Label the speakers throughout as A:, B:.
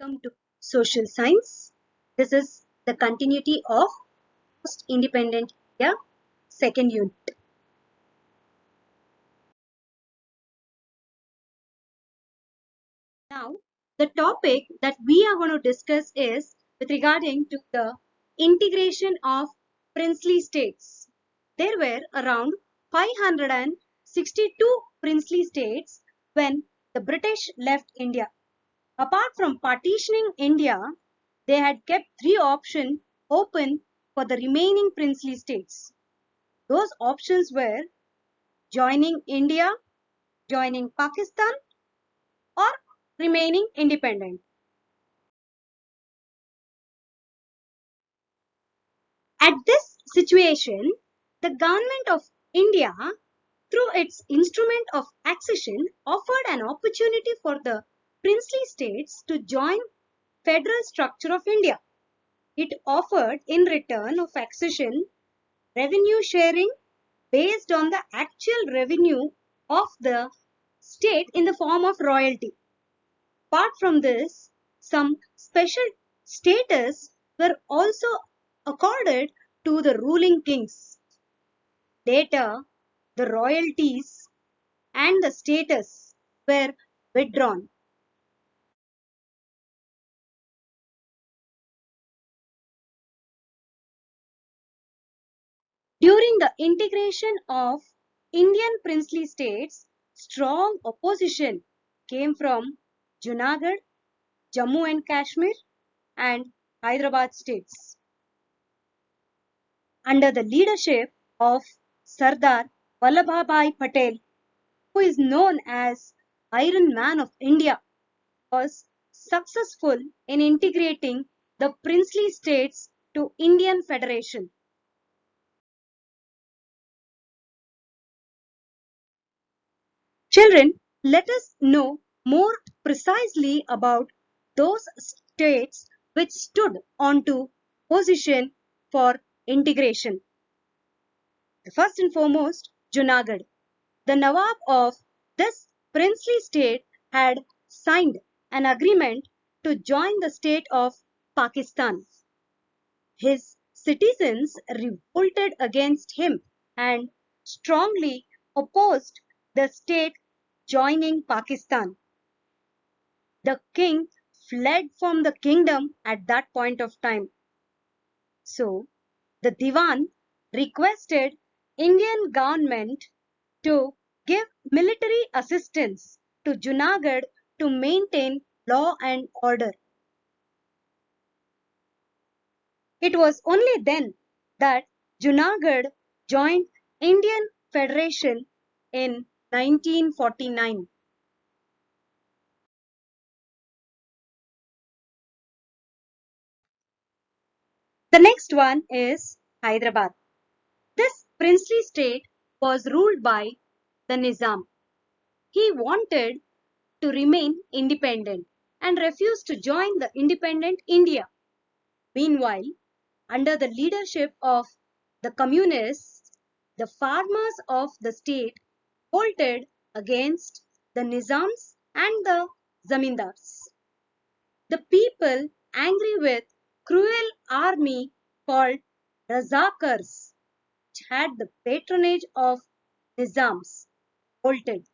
A: welcome to Social Science. This is the continuity of Post-Independent India, second unit. Now, the topic that we are going to discuss is with regarding to the integration of princely states. There were around 562 princely states when the British left India. Apart from partitioning India, they had kept three options open for the remaining princely states. Those options were joining India, joining Pakistan, or remaining independent. At this situation, the government of India, through its instrument of accession, offered an opportunity for the princely states to join federal structure of India. It offered in return of accession revenue sharing based on the actual revenue of the state in the form of royalty. Apart from this, some special status were also accorded to the ruling kings. Later, the royalties and the status were withdrawn. During the integration of Indian princely states, strong opposition came from Junagadh, Jammu and Kashmir, and Hyderabad states. Under the leadership of Sardar Vallabhbhai Patel, who is known as Iron Man of India, was successful in integrating the princely states to Indian Federation. Children, let us know more precisely about those states which stood onto position for integration. First and foremost, Junagadh. The Nawab of this princely state had signed an agreement to join the state of Pakistan. His citizens revolted against him and strongly opposed the state joining Pakistan. The king fled from the kingdom at that point of time. So, the Diwan requested Indian government to give military assistance to Junagadh to maintain law and order. It was only then that Junagadh joined Indian Federation in 1949. The next one is Hyderabad. This princely state was ruled by the Nizam. He wanted to remain independent and refused to join the independent India. Meanwhile, under the leadership of the communists, the farmers of the state revolted against the Nizams and the Zamindars. The people, angry with cruel army called Razakars, which had the patronage of Nizams, revolted.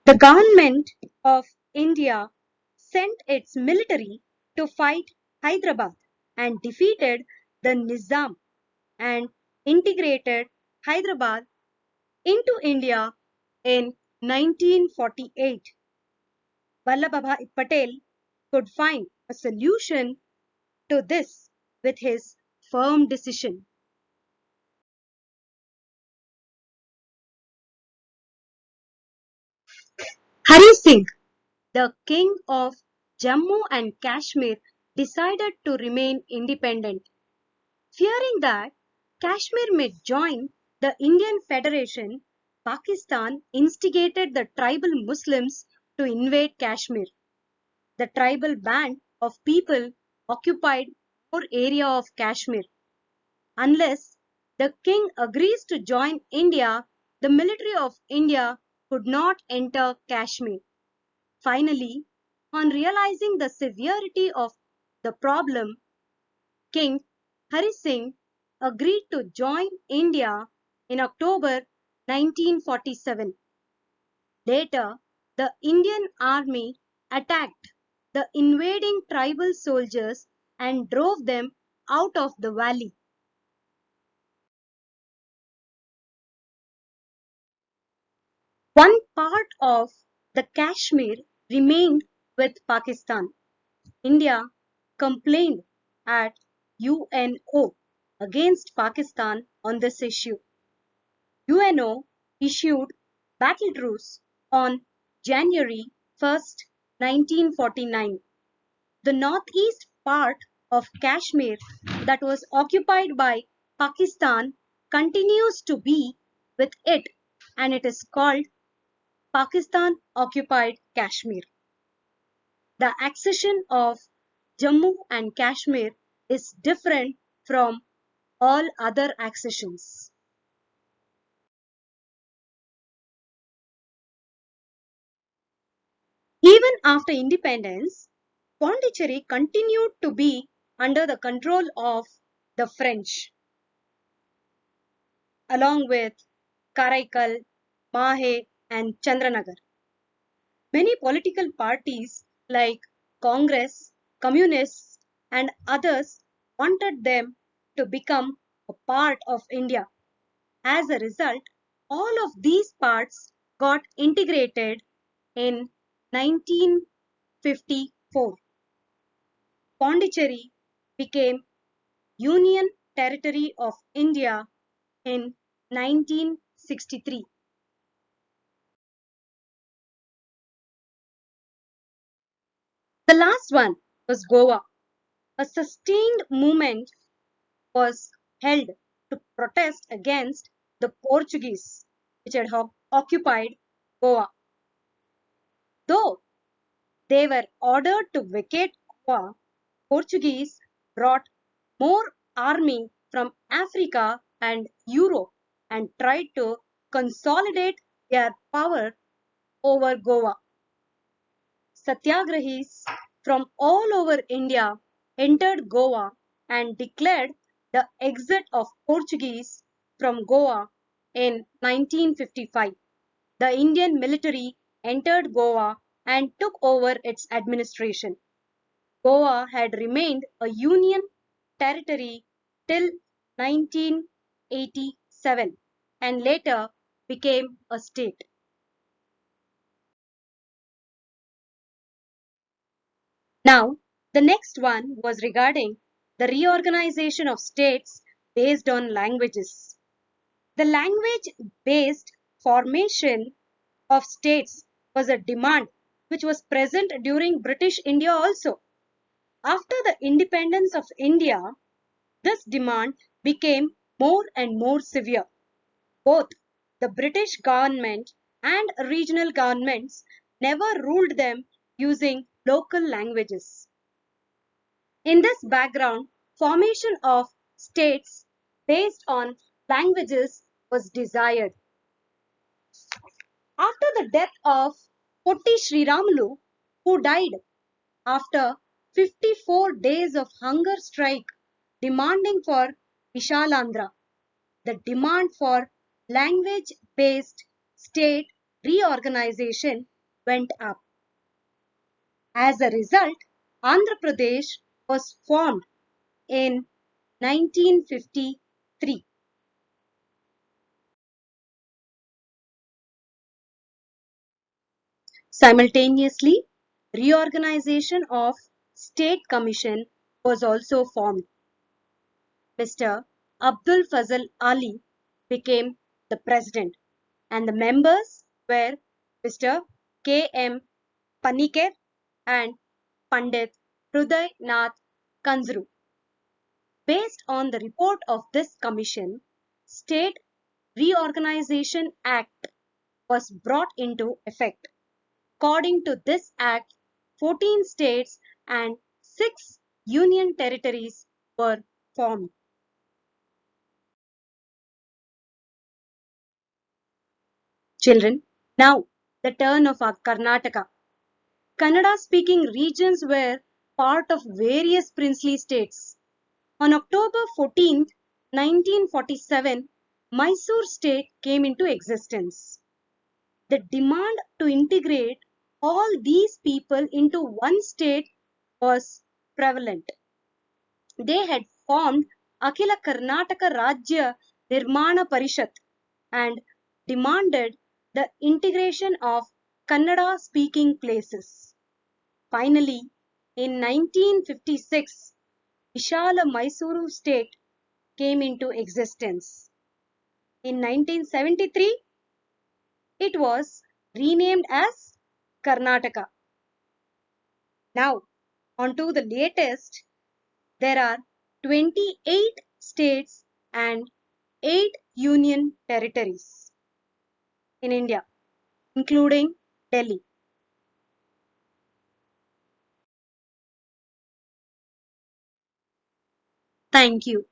A: The government of India sent its military to fight Hyderabad and defeated the Nizam and integrated Hyderabad into India in 1948. Vallabhbhai Patel could find a solution to this with his firm decision. Hari Singh, the king of Jammu and Kashmir, decided to remain independent. Fearing that Kashmir may join the Indian Federation, Pakistan instigated the tribal Muslims to invade Kashmir. The tribal band of people occupied more area of Kashmir. Unless the king agrees to join India, the military of India could not enter Kashmir. Finally, on realizing the severity of the problem, King Hari Singh agreed to join India in October 1947. Later, the Indian army attacked the invading tribal soldiers and drove them out of the valley. One part of the Kashmir remained with Pakistan. India complained at UNO against Pakistan on this issue. UNO issued battle truce on January 1st, 1949. The northeast part of Kashmir that was occupied by Pakistan continues to be with it, and it is called Pakistan occupied Kashmir. The accession of Jammu and Kashmir is different from all other accessions. Even after independence, Pondicherry continued to be under the control of the French, along with Karaikal, Mahe, and Chandranagar. Many political parties like Congress, Communists, and others wanted them to become a part of India. As a result, all of these parts got integrated in 1954. Pondicherry became Union Territory of India in 1963. The last one was Goa. A sustained movement was held to protest against the Portuguese, which had occupied Goa. Though they were ordered to vacate Goa, Portuguese brought more army from Africa and Europe and tried to consolidate their power over Goa. Satyagrahis from all over India entered Goa and declared the exit of Portuguese from Goa in 1955. The Indian military entered Goa and took over its administration. Goa had remained a union territory till 1987 and later became a state. Now, the next one was regarding the reorganization of states based on languages. The language-based formation of states was a demand which was present during British India also. After the independence of India, this demand became more and more severe. Both the British government and regional governments never ruled them using local languages. In this background, formation of states based on languages was desired. After the death of Potti Sriramulu, who died after 54 days of hunger strike demanding for Vishalandra, the demand for language-based state reorganization went up. As a result, Andhra Pradesh was formed in 1953. Simultaneously, reorganization of State Commission was also formed. Mr. Abdul Fazal Ali became the president and the members were Mr. K. M. Panikkar and Pandit Hruday Nath Kanzru. Based on the report of this commission, State Reorganization Act was brought into effect. According to this act, 14 states and 6 union territories were formed. Children, now the turn of our Karnataka. Kannada-speaking regions were part of various princely states. On October 14, 1947, Mysore state came into existence. The demand to integrate all these people into one state was prevalent. They had formed Akhila Karnataka Rajya Nirmana Parishad and demanded the integration of Kannada speaking places. Finally, in 1956, Vishala Mysuru state came into existence. In 1973, it was renamed as Karnataka. Now, on to the latest, there are 28 states and 8 union territories in India, including Delhi. Thank you.